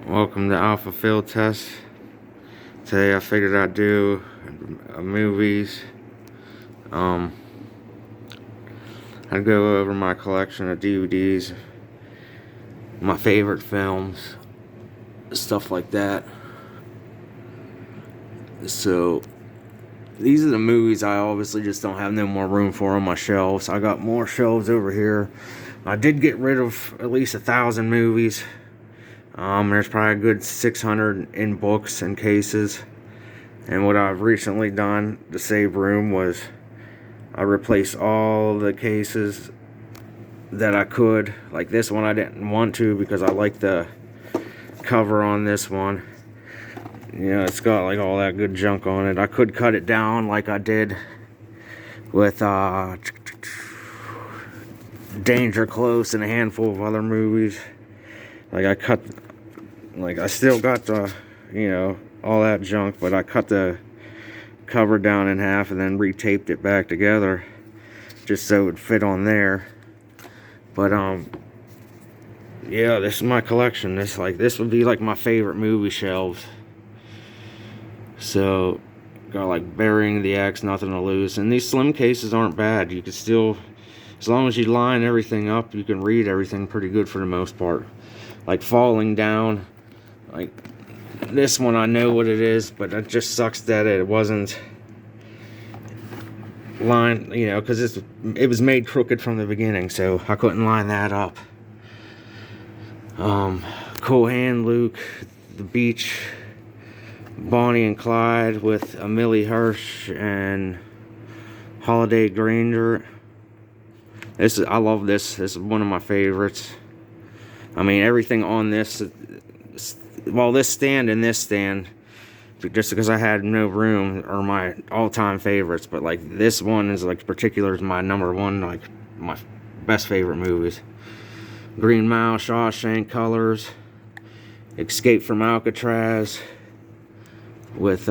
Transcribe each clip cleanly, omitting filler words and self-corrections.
Welcome to Alpha Field Test. Today I figured I'd do movies. I'd go over my collection of DVDs, my favorite films, stuff like that. So these are the movies I obviously just don't have no more room for on my shelves. I got more shelves over here. I did get rid of at least 1,000 movies. There's probably a good 600 in books and cases. And what I've recently done to save room was I replaced all the cases that I could. Like this one I didn't want to because I like the cover on this one. You know, it's got like all that good junk on it. I could cut it down like I did with Danger Close and a handful of other movies. Like I still got the, you know, all that junk, but I cut the cover down in half and then retaped it back together just so it would fit on there. But yeah, this is my collection. This would be like my favorite movie shelves. So got like Burying the X, Nothing to Lose, and these slim cases aren't bad. You can still, as long as you line everything up, you can read everything pretty good for the most part. Like Falling Down, like this one I know what it is, but it just sucks that it wasn't lined, you know, because it was made crooked from the beginning, so I couldn't line that up. Cool Hand Luke, The Beach, Bonnie and Clyde with Amelie Hirsch and Holiday Granger. I love this. This is one of my favorites. I mean, everything on this, well, this stand and this stand, just because I had no room, are my all-time favorites. But like this one is like particular to my number one, like my best favorite movies. Green Mile, Shawshank, Colors, Escape from Alcatraz with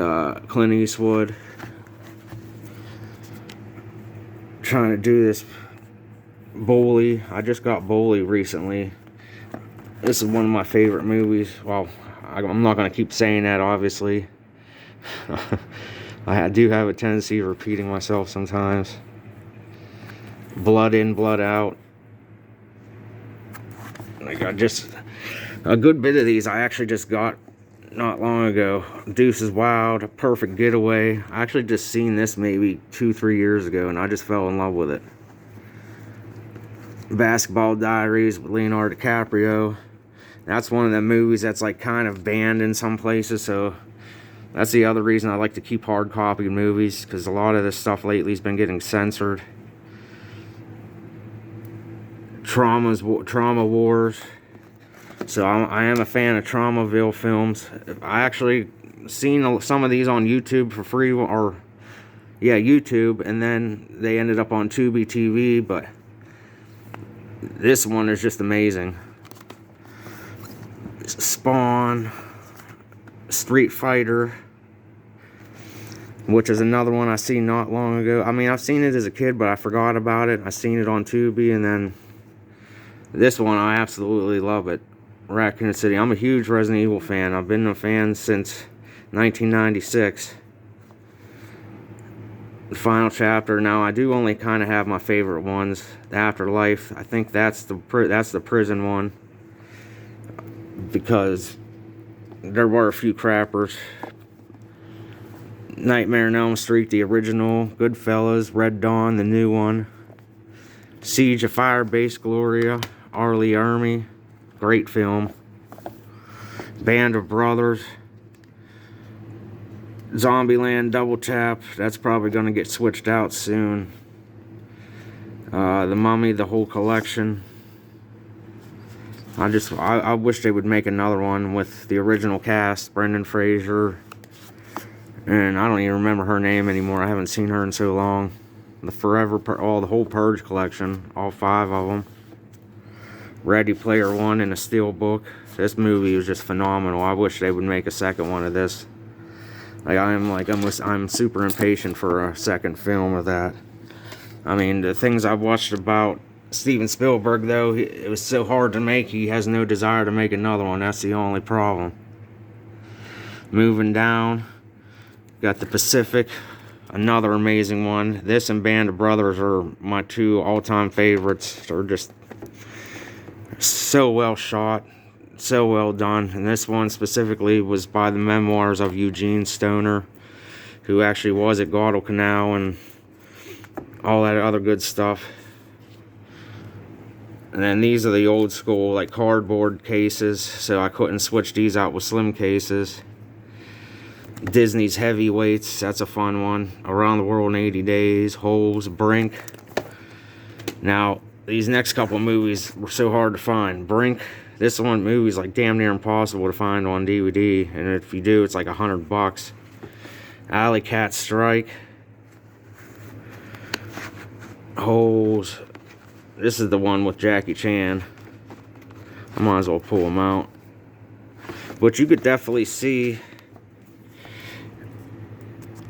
Clint Eastwood. Trying to do this Bully. I just got Bully recently. This is one of my favorite movies. Well, I'm not going to keep saying that, obviously. I do have a tendency of repeating myself sometimes. Blood In, Blood Out. Like a good bit of these I actually just got not long ago. Deuce is Wild, Perfect Getaway. I actually just seen this maybe 2-3 years ago, and I just fell in love with it. Basketball Diaries with Leonardo DiCaprio. That's one of the movies that's like kind of banned in some places, so that's the other reason I like to keep hard copy movies, because a lot of this stuff lately has been getting censored. Trauma Wars. So I am a fan of Traumaville films. I actually seen some of these on YouTube for free, or yeah, YouTube, and then they ended up on Tubi TV, but this one is just amazing. Spawn, Street Fighter, which is another one I seen not long ago. I mean, I've seen it as a kid, but I forgot about it. I seen it on Tubi, and then this one, I absolutely love it. Raccoon City. I'm a huge Resident Evil fan. I've been a fan since 1996. The Final Chapter. Now, I do only kind of have my favorite ones. The Afterlife. I think that's the prison one, because there were a few crappers. Nightmare on Elm Street, the original. Goodfellas, Red Dawn, the new one. Siege of Firebase Gloria, Arlie Army, great film. Band of Brothers. Zombieland Double Tap, that's probably going to get switched out soon. The Mummy, the whole collection. I wish they would make another one with the original cast, Brendan Fraser, and I don't even remember her name anymore. I haven't seen her in so long. The whole Purge collection, all 5 of them. Ready Player One in a steelbook. This movie was just phenomenal. I wish they would make a second one of this. I'm super impatient for a second film of that. I mean, the things I've watched about Steven Spielberg, though, it was so hard to make, he has no desire to make another one. That's the only problem. Moving down, got the Pacific, another amazing one. This and Band of Brothers are my two all-time favorites. They're just so well shot, so well done. And this one specifically was by the memoirs of Eugene Stoner, who actually was at Guadalcanal and all that other good stuff. And then these are the old school, like, cardboard cases, so I couldn't switch these out with slim cases. Disney's Heavyweights, that's a fun one. Around the World in 80 Days, Holes, Brink. Now, these next couple of movies were so hard to find. Brink, this one movie's like damn near impossible to find on DVD, and if you do, it's like $100. Alley Cat Strike, Holes. This is the one with Jackie Chan. I might as well pull them out. But you could definitely see,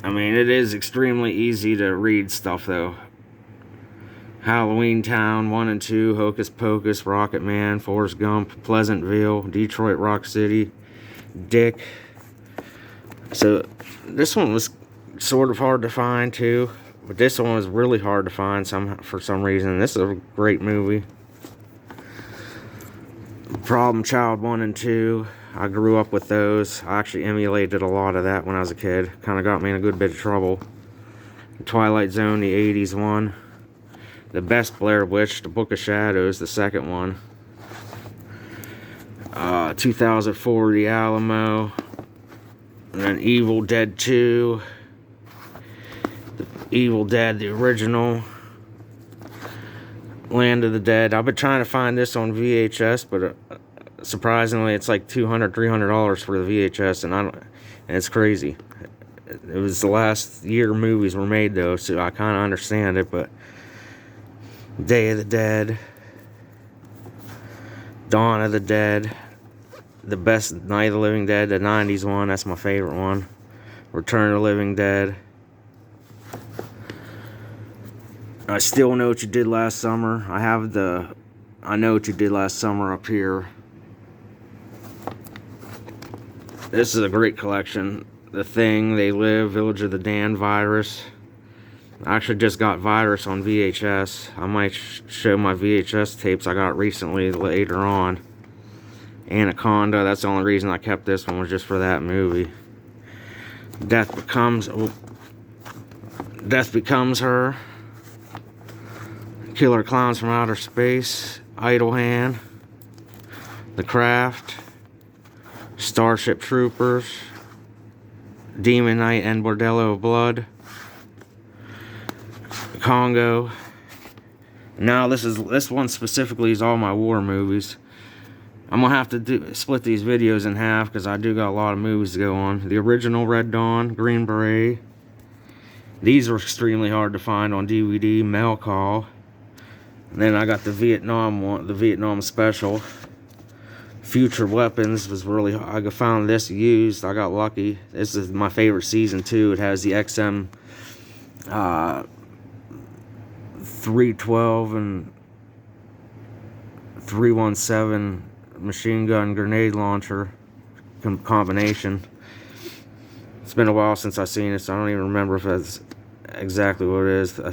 I mean, it is extremely easy to read stuff, though. Halloween Town 1 and 2, Hocus Pocus, Rocket Man, Forrest Gump, Pleasantville, Detroit Rock City, Dick. So this one was sort of hard to find, too. But this one was really hard to find for some reason. This is a great movie. Problem Child 1 and 2. I grew up with those. I actually emulated a lot of that when I was a kid. Kind of got me in a good bit of trouble. Twilight Zone, the 80s one. The Best Blair Witch, The Book of Shadows, the second one. 2004, The Alamo. And then Evil Dead 2. Evil Dead, the original. Land of the Dead. I've been trying to find this on VHS, but surprisingly, it's like $200, $300 for the VHS, and it's crazy. It was the last year movies were made, though, so I kind of understand it. But Day of the Dead, Dawn of the Dead, The Best Night of the Living Dead, the 90s one, that's my favorite one. Return of the Living Dead. I Still Know What You Did Last Summer. I have the I Know What You Did Last Summer up here. This is a great collection. The Thing, They Live, Village of the Damned, Virus. I actually just got Virus on VHS. I might show my VHS tapes I got recently later on. Anaconda, that's the only reason I kept this one, was just for that movie. Death Becomes Her. Killer Clowns from Outer Space, Idle Hand, The Craft, Starship Troopers, Demon Knight and Bordello of Blood, Congo. Now this one specifically is all my war movies. I'm gonna have to split these videos in half because I do got a lot of movies to go on. The original Red Dawn, Green Beret. These are extremely hard to find on DVD. Mail Call. And then I got the Vietnam one, the Vietnam special. Future Weapons was really, I found this used. I got lucky. This is my favorite season too. It has the XM 312 and 317 machine gun grenade launcher combination. It's been a while since I've seen it, so I don't even remember if that's exactly what it is. I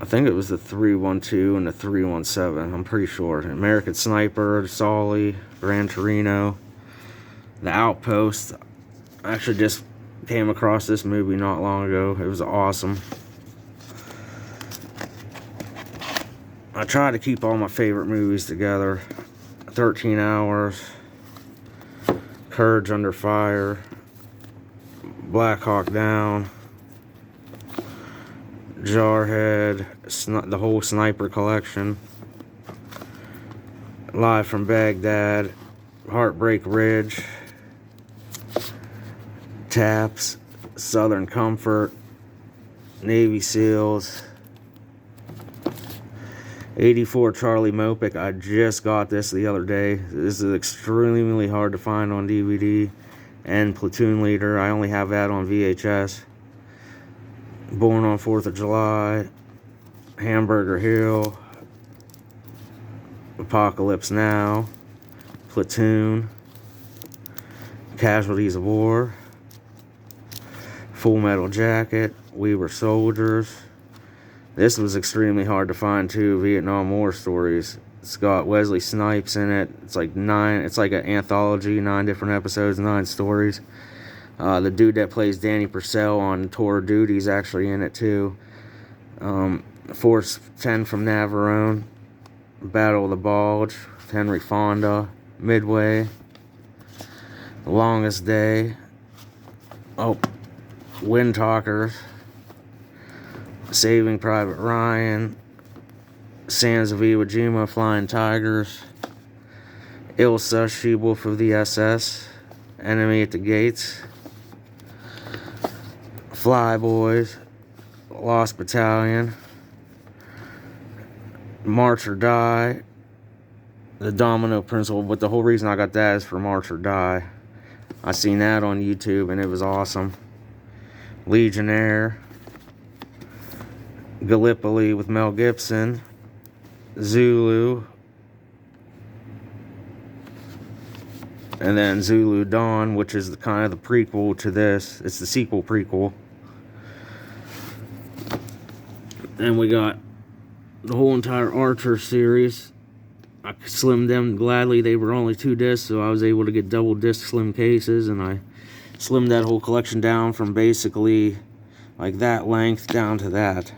think it was the 312 and the 317. I'm pretty sure. American Sniper, Sully, Gran Torino, The Outpost. I actually just came across this movie not long ago. It was awesome. I try to keep all my favorite movies together. 13 Hours, Courage Under Fire, Black Hawk Down, Jarhead, the whole Sniper collection, Live from Baghdad, Heartbreak Ridge, Taps, Southern Comfort, Navy SEALs, 84 Charlie Mopic. I just got this the other day. This is extremely hard to find on DVD. And Platoon Leader, I only have that on VHS. Born on 4th of July, Hamburger Hill, Apocalypse Now, Platoon, Casualties of War, Full Metal Jacket, We Were Soldiers. This was extremely hard to find too, Vietnam War stories. It's got Wesley Snipes in it. It's like an anthology, 9 different episodes, 9 stories. The dude that plays Danny Purcell on Tour of Duty is actually in it too. Force 10 from Navarone, Battle of the Bulge, Henry Fonda, Midway, The Longest Day, Wind Talkers, Saving Private Ryan, Sands of Iwo Jima, Flying Tigers, Ilsa, She-Wolf of the SS, Enemy at the Gates, Flyboys, Lost Battalion, March or Die, The Domino Principle. But the whole reason I got that is for March or Die. I seen that on YouTube and it was awesome. Legionnaire, Gallipoli with Mel Gibson, Zulu, and then Zulu Dawn, which is kind of the prequel to this. It's the sequel prequel. And we got the whole entire Archer series. I slimmed them gladly. They were only 2 discs, so I was able to get double disc slim cases, and I slimmed that whole collection down from basically like that length down to that.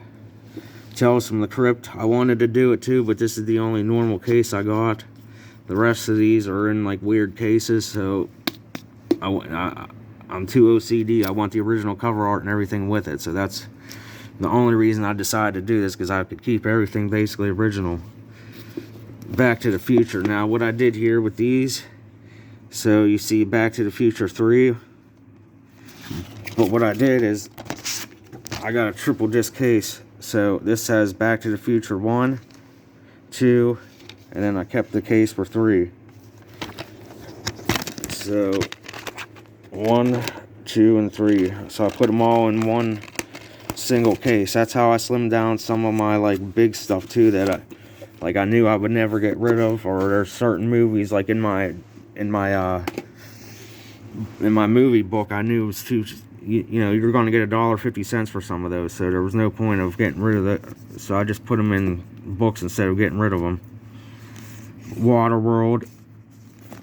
Tales from the Crypt. I wanted to do it too, but this is the only normal case I got. The rest of these are in like weird cases, so I'm too OCD. I want the original cover art and everything with it, so that's the only reason I decided to do this, because I could keep everything basically original. Back to the Future. Now, what I did here with these, so you see Back to the Future 3, but what I did is I got a triple disc case. So this has Back to the Future 1, 2, and then I kept the case for 3. So 1, 2, and 3. So I put them all in one single case. That's how I slimmed down some of my like big stuff too, that I knew I would never get rid of. Or there's certain movies like in my movie book, I knew it was too, you know, you're going to get $1.50 for some of those, so there was no point of getting rid of it. So I just put them in books instead of getting rid of them. Waterworld,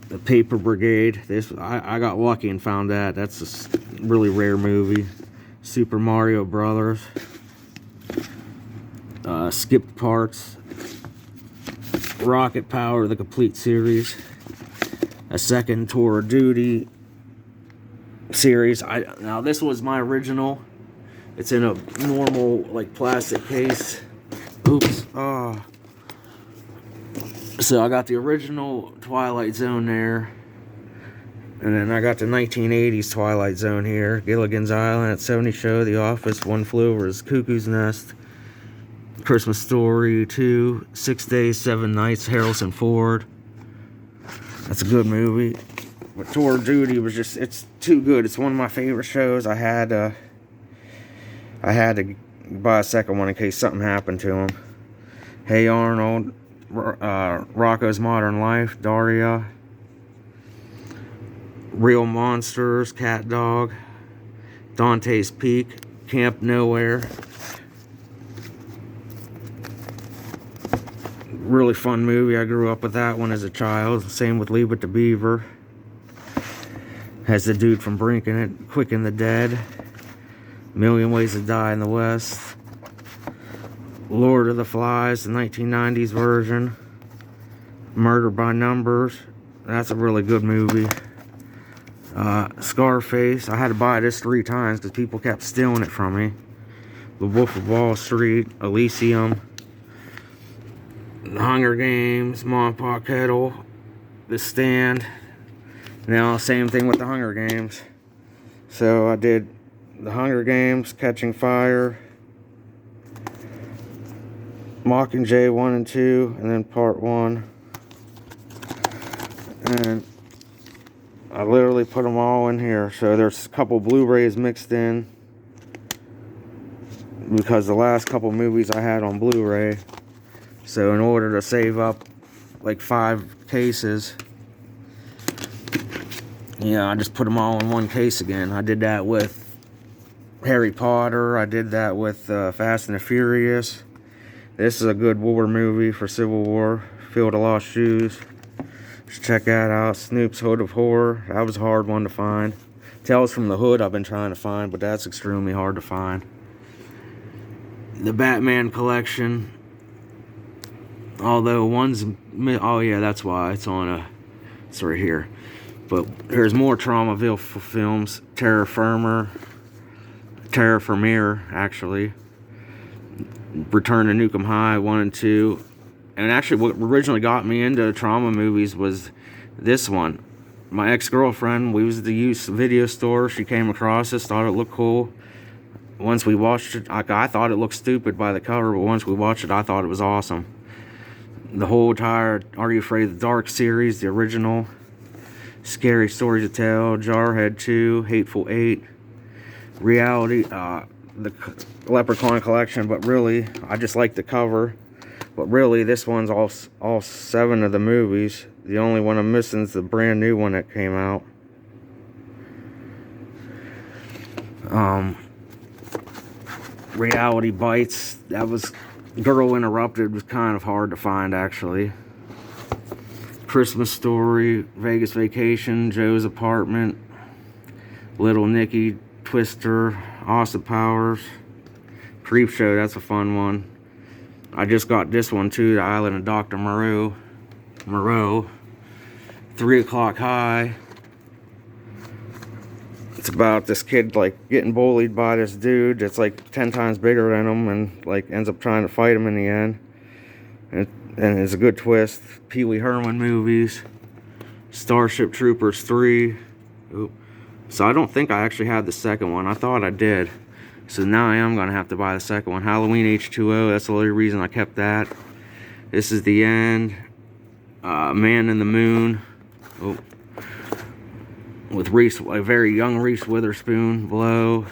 The Paper Brigade. I got lucky and found that. That's a really rare movie. Super Mario Brothers, Skipped Parts, Rocket Power, the complete series, a second Tour of Duty series. Now this was my original. It's in a normal like plastic case. Oops. So I got the original Twilight Zone there, and then I got the 1980s Twilight Zone here. Gilligan's Island, 70 Show, The Office, One Flew Over the Cuckoo's Nest, Christmas Story 2, 6 Days, 7 Nights, Harrelson Ford. That's a good movie. But Tour of Duty was just, it's too good. It's one of my favorite shows. I had to buy a second one in case something happened to him. Hey Arnold, Rocko's Modern Life, Daria, Real Monsters, Cat Dog, Dante's Peak, Camp Nowhere. Really fun movie. I grew up with that one as a child. Same with Leave It to Beaver. Has the dude from Brink in it. Quick and the Dead, Million Ways to Die in the West, Lord of the Flies, the 1990s version, Murder by Numbers. That's a really good movie. Scarface. I had to buy this 3 times because people kept stealing it from me. The Wolf of Wall Street, Elysium, The Hunger Games, Ma Pa Kettle, The Stand. Now, same thing with The Hunger Games. So I did The Hunger Games, Catching Fire, Mockingjay 1 and 2, and then Part 1. And I literally put them all in here. So there's a couple Blu-rays mixed in. because the last couple movies I had on Blu-ray. So in order to save up like 5 cases, yeah, I just put them all in one case again. I did that with Harry Potter. I did that with Fast and the Furious. This is a good war movie for Civil War. Field of Lost Shoes. Just check that out. Snoop's Hood of Horror. That was a hard one to find. Tales from the Hood I've been trying to find, but that's extremely hard to find. The Batman collection. Although one's... Oh yeah, that's why. It's on a... It's right here. But there's more Traumaville films. Terra Firma, actually. Return to Nukem High 1 and 2. And actually what originally got me into trauma movies was this one. My ex-girlfriend, we was at the used video store. She came across this, thought it looked cool. Once we watched it, I thought it looked stupid by the cover, but once we watched it, I thought it was awesome. The whole entire Are You Afraid of the Dark series, the original. Scary Stories to Tell, Jarhead 2, Hateful Eight, Reality, the Leprechaun collection, but really, I just like the cover. But really, this one's all 7 of the movies. The only one I'm missing is the brand new one that came out. Reality Bites, that was... Girl Interrupted was kind of hard to find, actually. Christmas Story, Vegas Vacation, Joe's Apartment, Little Nicky, Twister, Austin Powers, Creepshow, that's a fun one. I just got this one too, The Island of Dr. Moreau, 3 O'Clock High. It's about this kid like getting bullied by this dude that's like 10 times bigger than him and like ends up trying to fight him in the end. And it's a good twist. Pee Wee Herman movies. Starship Troopers 3. Oop. So I don't think I actually had the second one. I thought I did. So now I am going to have to buy the second one. Halloween H2O. That's the only reason I kept that. This is the End. Man in the Moon. Oh. With a very young Reese Witherspoon. Blow.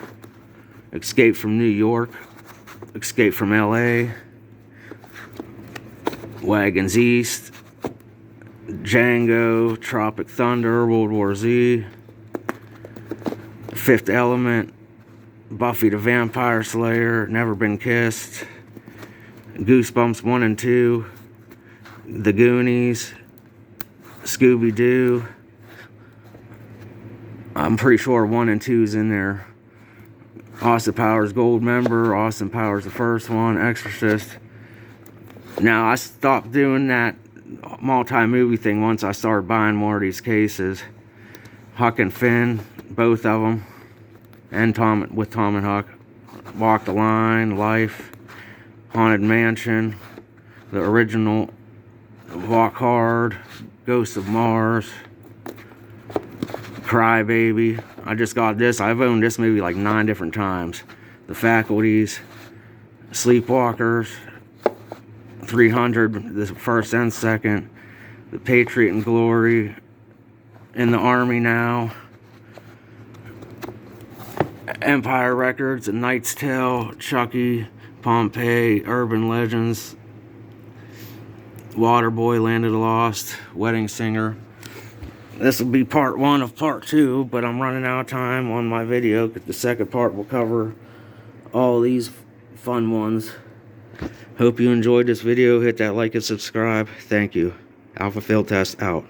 Escape from New York. Escape from LA. Wagons East, Django, Tropic Thunder, World War Z, Fifth Element, Buffy the Vampire Slayer, Never Been Kissed, Goosebumps 1 and 2, The Goonies, Scooby-Doo. I'm pretty sure 1 and 2 is in there. Austin Powers Gold Member, Austin Powers the first one, Exorcist. Now, I stopped doing that multi-movie thing once I started buying more of these cases. Huck and Finn, both of them. And Tom and Huck. Walk the Line, Life, Haunted Mansion, the original, Walk Hard, Ghosts of Mars, Cry Baby. I just got this. I've owned this movie like 9 different times. The Faculties, Sleepwalkers, 300, the first and second, The Patriot and Glory, In the Army Now, Empire Records, A Knight's Tale, Chucky, Pompeii, Urban Legends, Waterboy, Land of the Lost, Wedding Singer. This will be part 1 of part 2, but I'm running out of time on my video. The second part will cover all these fun ones. Hope you enjoyed this video. Hit that like and subscribe. Thank you. Alpha Field Test out.